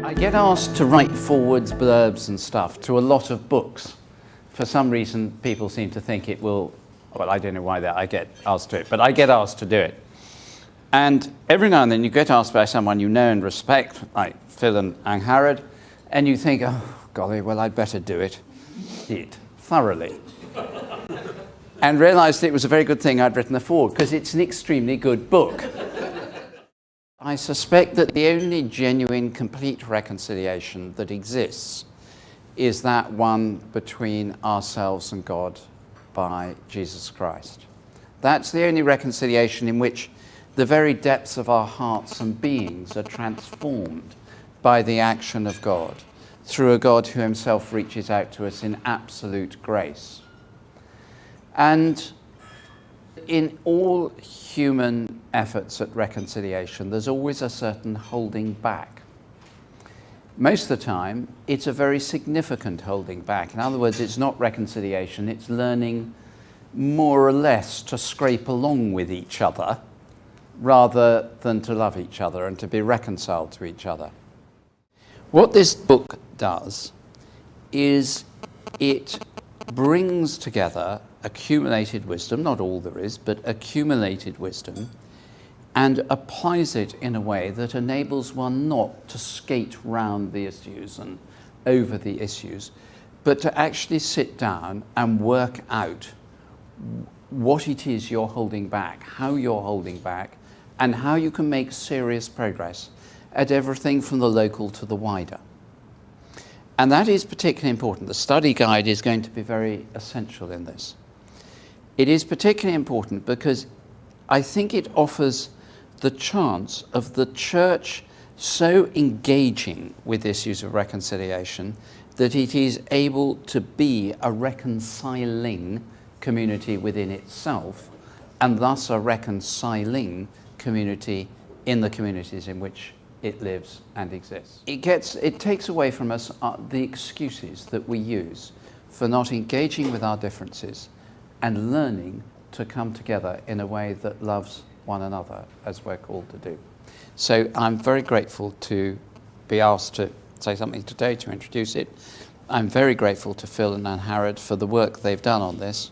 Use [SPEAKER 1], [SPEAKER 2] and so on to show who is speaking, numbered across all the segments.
[SPEAKER 1] I get asked to write forwards, blurbs and stuff to a lot of books. For some reason, people seem to think it will, well, I don't know why that I get asked to do it, but I get asked to do it. And every now and then you get asked by someone you know and respect, like Phil and Angharad, and you think, oh, golly, well, I'd better do it thoroughly. And realised it was a very good thing I'd written the foreword, because it's an extremely good book. I suspect that the only genuine, complete reconciliation that exists is that one between ourselves and God by Jesus Christ. That's the only reconciliation in which the very depths of our hearts and beings are transformed by the action of God, through a God who himself reaches out to us in absolute grace. And in all human efforts at reconciliation, there's always a certain holding back. Most of the time, it's a very significant holding back. In other words, it's not reconciliation, it's learning more or less to scrape along with each other rather than to love each other and to be reconciled to each other. What this book does is it brings together accumulated wisdom, not all there is, but accumulated wisdom, and applies it in a way that enables one not to skate round the issues and over the issues, but to actually sit down and work out what it is you're holding back, how you're holding back, and how you can make serious progress at everything from the local to the wider. And that is particularly important. The study guide is going to be very essential in this. It is particularly important because I think it offers the chance of the church so engaging with issues of reconciliation that it is able to be a reconciling community within itself, and thus a reconciling community in the communities in which it lives and exists. It takes away from us the excuses that we use for not engaging with our differences and learning to come together in a way that loves one another, as we're called to do. So I'm very grateful to be asked to say something today to introduce it. I'm very grateful to Phil and Angharad for the work they've done on this.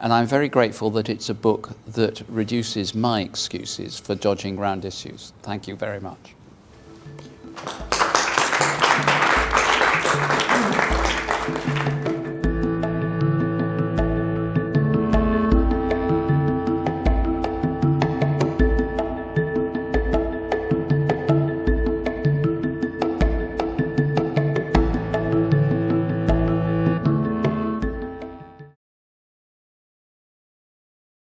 [SPEAKER 1] And I'm very grateful that it's a book that reduces my excuses for dodging round issues. Thank you very much.